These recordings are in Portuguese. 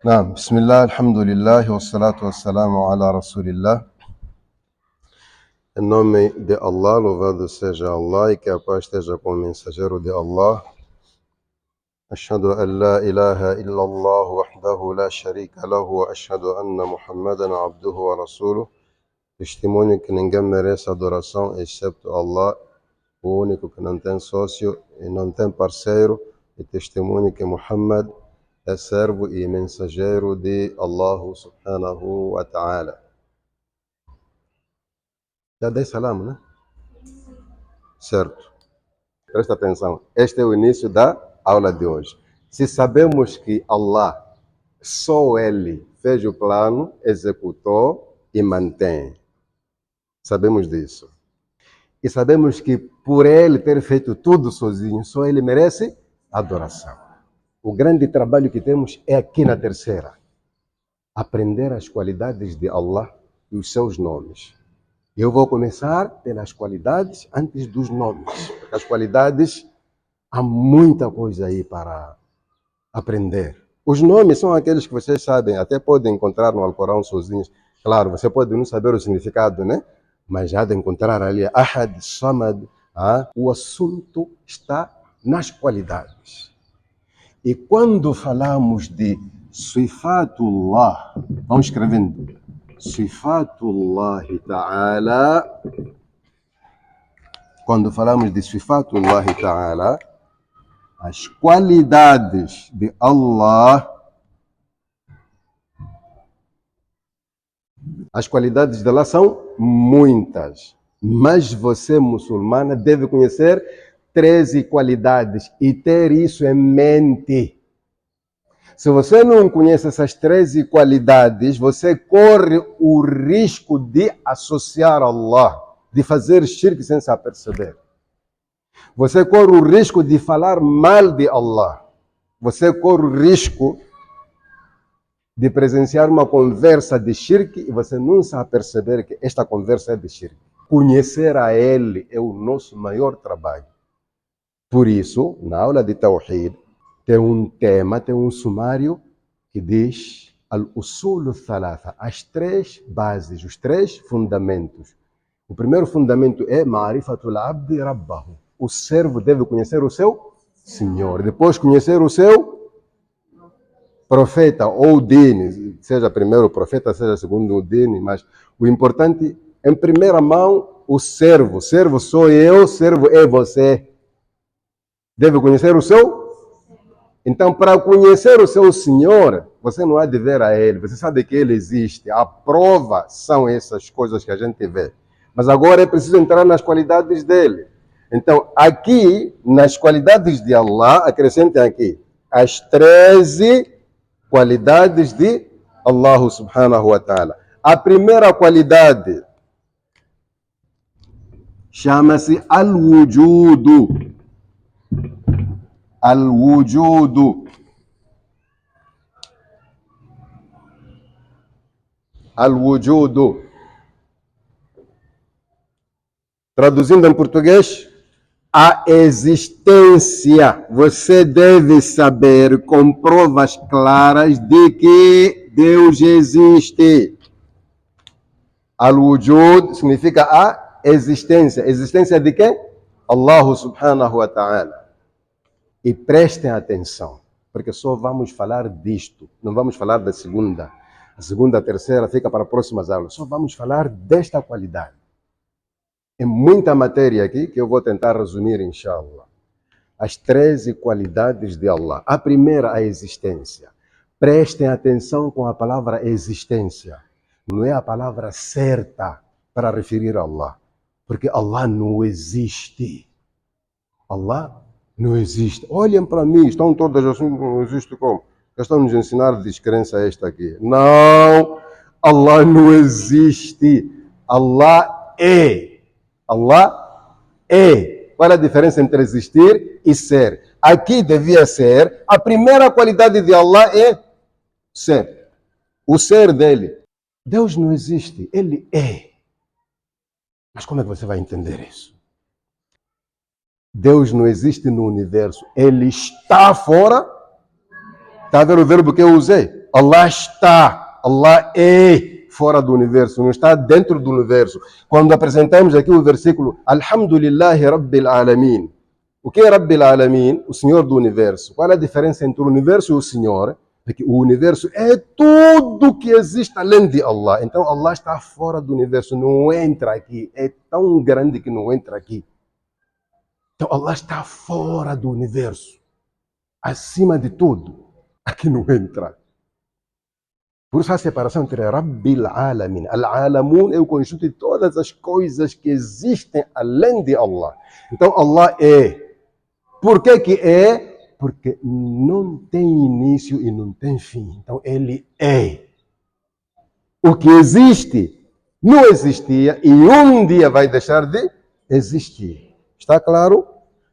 Bismillah, alhamdulillah, wassalatu wassalamu ala rasulillah. Em nome de Allah, louvado seja Allah e que a paz esteja com o mensageiro de Allah. Ashhadu an la ilaha illallah wahdahu la sharika lahu wa ashhadu anna Muhammadan abduhu wa rasuluh. Testemunho que ninguém merece adoração excepto Allah, o único que não tem sócio e não tem parceiro, e testemunho que Muhammad é servo e mensageiro de Allah subhanahu wa ta'ala. Já dei salam, né? Certo. Presta atenção. Este é o início da aula de hoje. Se sabemos que Allah, só Ele, fez o plano, executou e mantém. Sabemos disso. E sabemos que por Ele ter feito tudo sozinho, só Ele merece adoração. O grande trabalho que temos é aqui na terceira. Aprender as qualidades de Allah e os seus nomes. Eu vou começar pelas qualidades antes dos nomes. Porque as qualidades, há muita coisa aí para aprender. Os nomes são aqueles que vocês sabem, até podem encontrar no Alcorão sozinhos. Claro, você pode não saber o significado, né? Mas já de encontrar ali Ahad, Samad. O assunto está nas qualidades. E quando falamos de Sifatullah, vamos escrevendo. Sifatullah Ta'ala. Quando falamos de Sifatullah Ta'ala, as qualidades de Allah, as qualidades de Allah são muitas. Mas você, muçulmana, deve conhecer 13 qualidades e ter isso em mente. Se você não conhece essas 13 qualidades, você corre o risco de associar Allah, de fazer shirk sem se aperceber. Você corre o risco de falar mal de Allah. Você corre o risco de presenciar uma conversa de shirk e você não se aperceber que esta conversa é de shirk. Conhecer a Ele é o nosso maior trabalho. Por isso, na aula de Tawhid, tem um tema, tem um sumário que diz Al-Usul Thalatha, as 3 bases, os 3 fundamentos. O primeiro fundamento é Ma'rifatul Abdi Rabbahu. O servo deve conhecer o seu Senhor. Depois conhecer o seu profeta ou dini, seja primeiro o profeta, seja segundo o dini, mas o importante, em primeira mão, o servo. Servo sou eu, servo é você. Deve conhecer o seu. Então, para conhecer o seu Senhor, você não há de ver a Ele. Você sabe que Ele existe. A prova são essas coisas que a gente vê. Mas agora é preciso entrar nas qualidades dele. Então, aqui, nas qualidades de Allah, acrescentem aqui as 13 qualidades de Allah subhanahu wa ta'ala. A primeira qualidade chama-se Al-Wujudu. Al-Wujudu. Al-Wujudu. Traduzindo em português, a existência. Você deve saber com provas claras de que Deus existe. Al-Wujud significa a existência. Existência de quem? Allah subhanahu wa ta'ala. E prestem atenção, porque só vamos falar disto, não vamos falar da segunda. A segunda, a terceira fica para próximas aulas. Só vamos falar desta qualidade. É muita matéria aqui que eu vou tentar resumir, inshallah. As 13 qualidades de Allah. A primeira, a existência. Prestem atenção com a palavra existência. Não é a palavra certa para referir a Allah, porque Allah não existe. Allah não existe. Olhem para mim, estão todas assim, não existe como? Estão nos ensinar descrença esta aqui. Não, Allah não existe. Allah é. Allah é. Qual é a diferença entre existir e ser? Aqui devia ser, a primeira qualidade de Allah é ser. O ser dele. Deus não existe, Ele é. Mas como é que você vai entender isso? Deus não existe no universo. Ele está fora. Está a ver o verbo que eu usei? Allah está, Allah é fora do universo, não está dentro do universo. Quando apresentamos aqui o versículo Alhamdulillahi Rabbil Alamin. O que é Rabbil Alamin? O Senhor do universo. Qual é a diferença entre o universo e o Senhor? Porque o universo é tudo que existe além de Allah. Então Allah está fora do universo, não entra aqui. É tão grande que não entra aqui. Então Allah está fora do universo, acima de tudo. Aqui não entra. Por isso a separação entre Rabbil Alamin. Al-Alamun é o conjunto de todas as coisas que existem além de Allah. Então Allah é. Por que é? Porque não tem início e não tem fim. Então ele é. O que existe não existia e um dia vai deixar de existir. Está claro?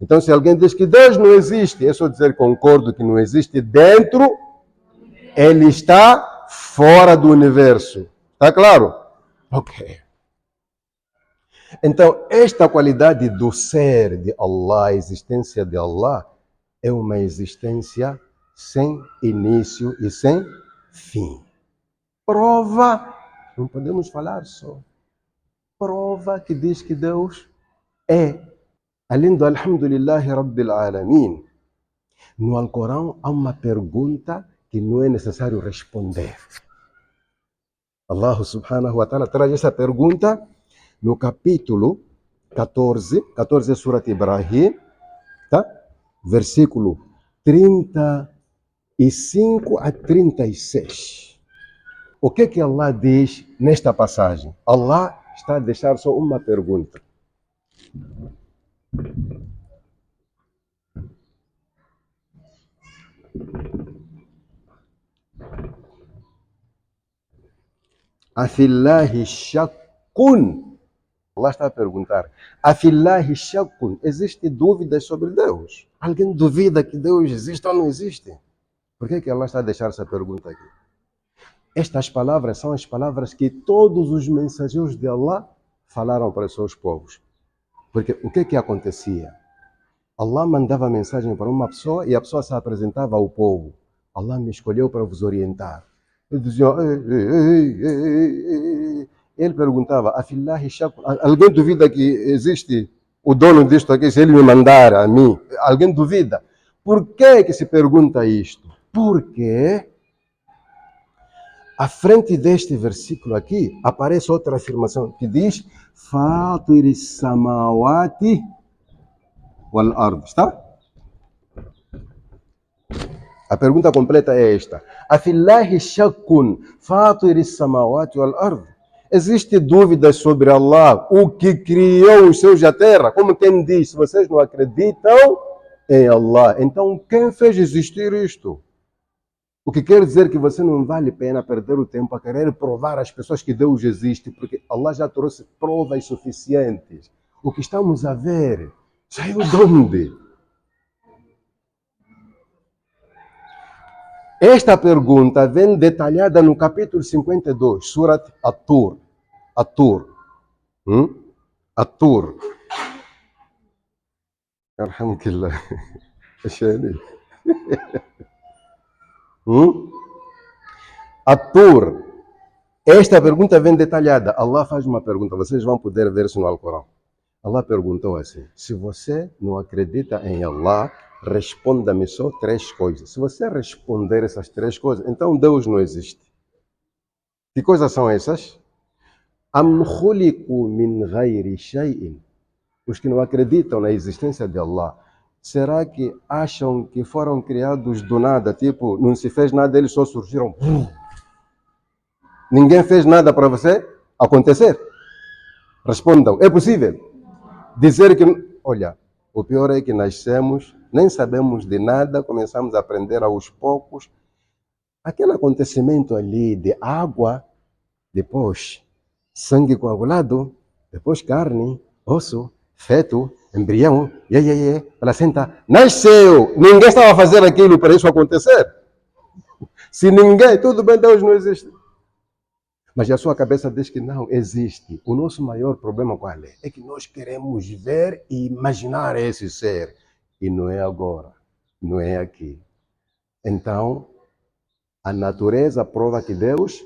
Então se alguém diz que Deus não existe, é só dizer concordo que não existe dentro, ele está fora do universo. Está claro? Ok. Então, esta qualidade do ser de Allah, a existência de Allah, é uma existência sem início e sem fim. Prova, não podemos falar só, prova que diz que Deus é. Além do Alhamdulillahi Rabbil Alamin, no Alcorão há uma pergunta que não é necessário responder. Allah subhanahu wa ta'ala traz essa pergunta no capítulo 14 é Surat Ibrahim, tá? Versículo 35 a 36. O que Allah diz nesta passagem? Allah está a deixar só uma pergunta. Afillahi shakkun. Allah está a perguntar. Afillahi shakkun. Existe dúvidas sobre Deus? Alguém duvida que Deus existe ou não existe? Por que Allah está a deixar essa pergunta aqui? Estas palavras são as palavras que todos os mensageiros de Allah falaram para os seus povos. Porque o que acontecia? Allah mandava mensagem para uma pessoa e a pessoa se apresentava ao povo. Allah me escolheu para vos orientar. Ele dizia, ele perguntava, Afillahi shakkun. Alguém duvida que existe o dono disto aqui, se ele me mandar a mim? Alguém duvida? Por que se pergunta isto? Porque à frente deste versículo aqui, aparece outra afirmação que diz Fatiris samawati wal ard. Está? A pergunta completa é esta. Afillahi shakkun Fatiris samawati wal ard. Existe dúvidas sobre Allah, o que criou os céus e a terra? Como quem diz, se vocês não acreditam em Allah, então quem fez existir isto? O que quer dizer que você não vale a pena perder o tempo a querer provar às pessoas que Deus existe, porque Allah já trouxe provas suficientes. O que estamos a ver saiu de onde? Esta pergunta vem detalhada no capítulo 52, Surat At-Tur. At-Tur. At-Tur. Alhamdulillah. At-Tur. Esta pergunta vem detalhada. Allah faz uma pergunta, vocês vão poder ver isso no Alcorão. Allah perguntou assim, se você não acredita em Allah, responda-me só 3 coisas. Se você responder essas 3 coisas, então Deus não existe. Que coisas são essas? Am khuliqu min ghairi shay'in. Os que não acreditam na existência de Allah, será que acham que foram criados do nada? Tipo, não se fez nada, eles só surgiram. Ninguém fez nada para você acontecer? Respondam, é possível? Dizer que, olha, o pior é que nascemos, nem sabemos de nada, começamos a aprender aos poucos. Aquele acontecimento ali de água, depois sangue coagulado, depois carne, osso, feto, embrião, placenta, nasceu. Ninguém estava a fazer aquilo para isso acontecer. Se ninguém, tudo bem, Deus não existe. Mas a sua cabeça diz que não existe. O nosso maior problema qual é? É que nós queremos ver e imaginar esse ser. E não é agora, não é aqui. Então, A natureza prova que Deus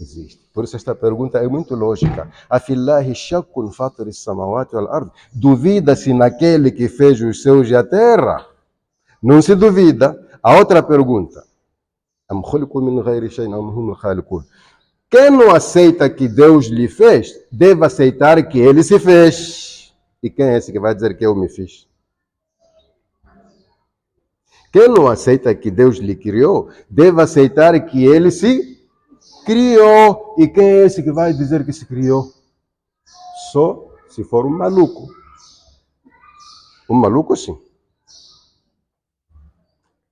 existe. Por isso esta pergunta é muito lógica. Afillahi shakkun fatir samawati wal ard. Duvida-se naquele que fez os céus e a terra? Não se duvida. A outra pergunta. Am khuliqu min ghairi shay'in am humul khaliqun. Quem não aceita que Deus lhe fez, deve aceitar que ele se fez. E quem é esse que vai dizer que eu me fiz? Quem não aceita que Deus lhe criou, deve aceitar que ele se criou. E quem é esse que vai dizer que se criou? Só se for um maluco. Um maluco, sim.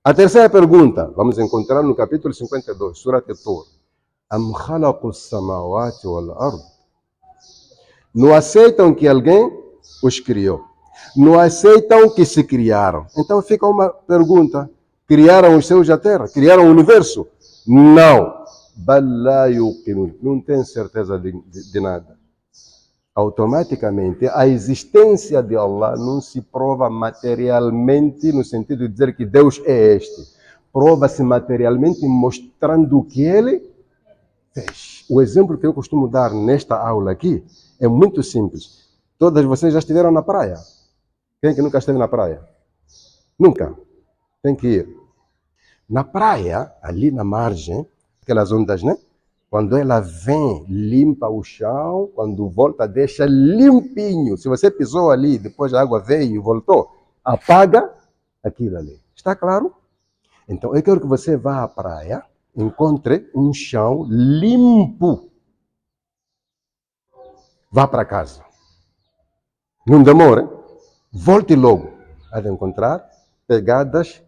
A terceira pergunta, vamos encontrar no capítulo 52, Surat At-Tur. Am khalaqu as-samawati wal ard. Não aceitam que alguém os criou. Não aceitam que se criaram. Então fica uma pergunta. Criaram os céus e a terra? Criaram o universo? Não. Não tem certeza de nada. Automaticamente, a existência de Allah não se prova materialmente no sentido de dizer que Deus é este. Prova-se materialmente mostrando o que Ele fez. O exemplo que eu costumo dar nesta aula aqui é muito simples. Todas vocês já estiveram na praia? Quem que nunca esteve na praia? Nunca. Tem que ir. Na praia, ali na margem, aquelas ondas, né? Quando ela vem, limpa o chão, quando volta, deixa limpinho. Se você pisou ali, depois a água veio e voltou, apaga aquilo ali. Está claro? Então, eu quero que você vá à praia, encontre um chão limpo. Vá para casa. Não demore. Volte logo. Vai encontrar pegadas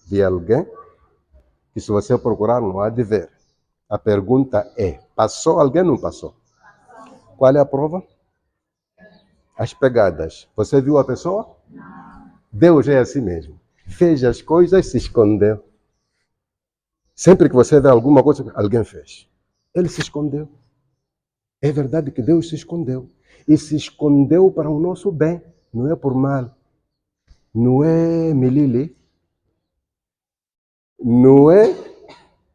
de alguém que, se você procurar, não há de ver. A pergunta é, passou alguém ou não passou? Qual é a prova? As pegadas. Você viu a pessoa? Deus é assim mesmo. Fez as coisas, se escondeu. Sempre que você vê alguma coisa, alguém fez. Ele se escondeu. É verdade que Deus se escondeu. E se escondeu para o nosso bem. Não é por mal. Não é milili. Não é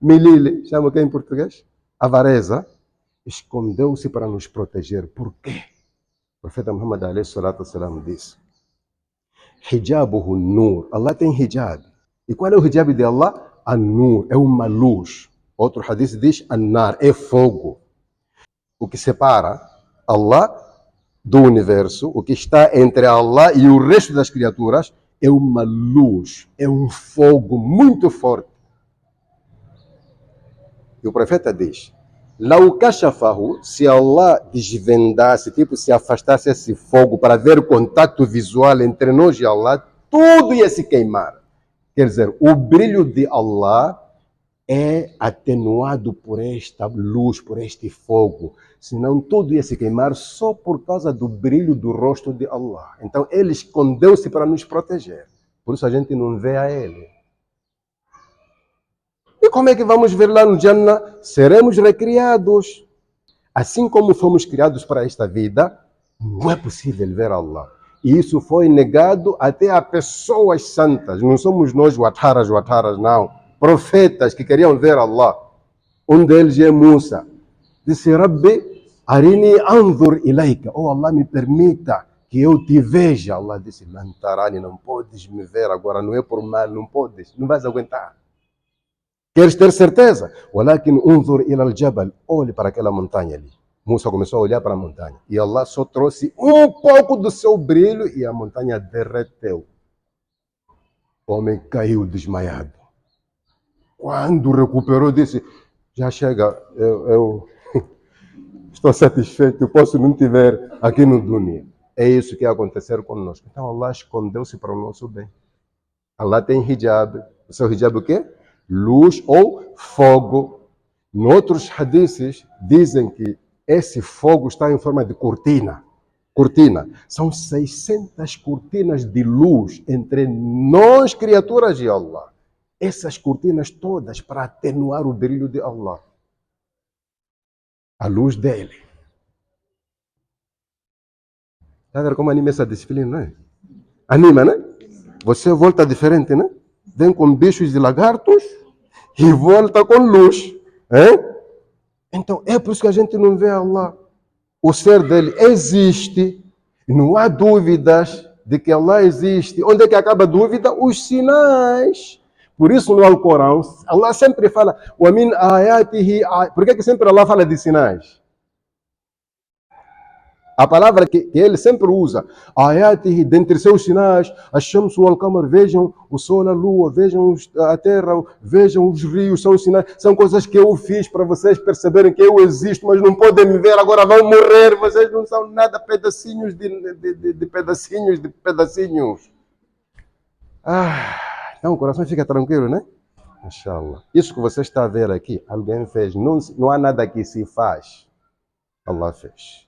milili. Chama o que em português? Avareza. Escondeu-se para nos proteger. Por quê? O profeta Muhammad alayhi salatu wassalam disse: Hijabuhu nur. Allah tem hijab. E qual é o hijab de Allah? An-nur. É uma luz. Outro hadith diz an-nar. É fogo. O que separa Allah do universo, o que está entre Allah e o resto das criaturas, é uma luz. É um fogo muito forte. E o profeta diz: Lau kashafahu, se Allah desvendasse, tipo se afastasse esse fogo para ver o contato visual entre nós e Allah, tudo ia se queimar. Quer dizer, o brilho de Allah é atenuado por esta luz, por este fogo. Senão tudo ia se queimar só por causa do brilho do rosto de Allah. Então ele escondeu-se para nos proteger. Por isso a gente não vê a ele. E como é que vamos ver lá no Jannah? Seremos recriados. Assim como fomos criados para esta vida, não é possível ver Allah. E isso foi negado até a pessoas santas. Não somos nós wataras, não. Profetas que queriam ver Allah. Um deles é Musa. Disse, Rabbi, arini anzur ilaika. Oh Allah, me permita que eu te veja. Allah disse, lantarani, não podes me ver agora. Não é por mal, não podes. Não vais aguentar. Queres ter certeza? Walakin unzur ila al-jabal. Olhe para aquela montanha ali. Musa começou a olhar para a montanha. E Allah só trouxe um pouco do seu brilho e a montanha derreteu. O homem caiu desmaiado. Quando recuperou, disse, já chega, eu estou satisfeito, eu posso não te ver aqui no dunya. É isso que ia acontecer conosco. Então Allah escondeu-se para o nosso bem. Allah tem hijab. O seu hijab o quê? Luz ou fogo. Em outros hadiths dizem que esse fogo está em forma de cortina. Cortina. São 600 cortinas de luz entre nós, criaturas, e Allah. Essas cortinas todas para atenuar o brilho de Allah. A luz dele. Está a ver como anima essa disciplina, não é? Anima, né? Você volta diferente, né? Vem com bichos e lagartos e volta com luz. Hein? Então, é por isso que a gente não vê Allah. O ser dele existe, não há dúvidas de que Allah existe. Onde é que acaba a dúvida? Os sinais. Por isso no Alcorão, Allah sempre fala, وَمِنْ آيَاتِهِ. Por que sempre Allah fala de sinais? A palavra que ele sempre usa, ayatihi, dentre seus sinais, ash-shamsu wal-qamar, vejam o sol, a lua, vejam a terra, vejam os rios, são sinais, são coisas que eu fiz para vocês perceberem que eu existo, mas não podem me ver, agora vão morrer, vocês não são nada, pedacinhos de pedacinhos de pedacinhos. Então o coração fica tranquilo, né? Inshallah. Isso que você está a ver aqui, alguém fez, não há nada que se faz, Allah fez.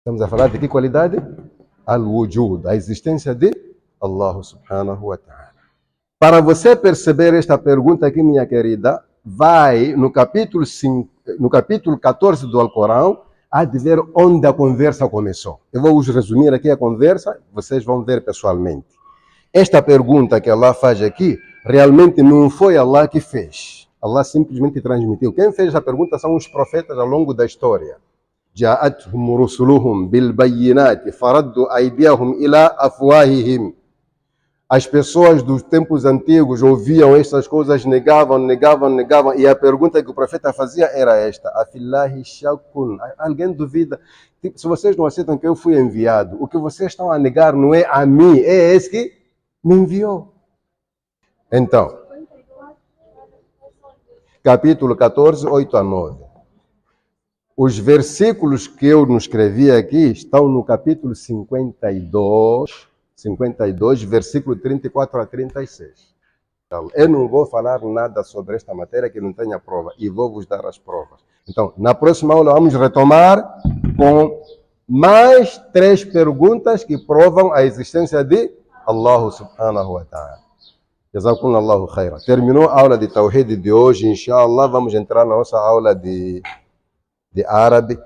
Estamos a falar de que qualidade? Al-Wujud, a existência de Allah subhanahu wa ta'ala. Para você perceber esta pergunta aqui, minha querida, vai no capítulo 14 do Alcorão, há de ver onde a conversa começou. Eu vou resumir aqui a conversa, vocês vão ver pessoalmente. Esta pergunta que Allah faz aqui, realmente não foi Allah que fez. Allah simplesmente transmitiu. Quem fez essa pergunta são os profetas ao longo da história. جاءتهم رسلهم بالبينات فردوا أيديهم إلى أفواههم. As pessoas dos tempos antigos ouviam estas coisas, negavam, e a pergunta que o profeta fazia era esta: Afillahi shakun. Alguém duvida? Se vocês não aceitam que eu fui enviado, o que vocês estão a negar não é a mim, é esse que me enviou. Então, capítulo 14, 8 a 9. Os versículos que eu não escrevi aqui estão no capítulo 52, versículo 34 a 36. Então, eu não vou falar nada sobre esta matéria que não tenha prova e vou vos dar as provas. Então, na próxima aula vamos retomar com mais 3 perguntas que provam a existência de Allah subhanahu wa ta'ala. Jazakumullahu khaira. Terminou a aula de Tawhid de hoje, inshallah, vamos entrar na nossa aula de árabe.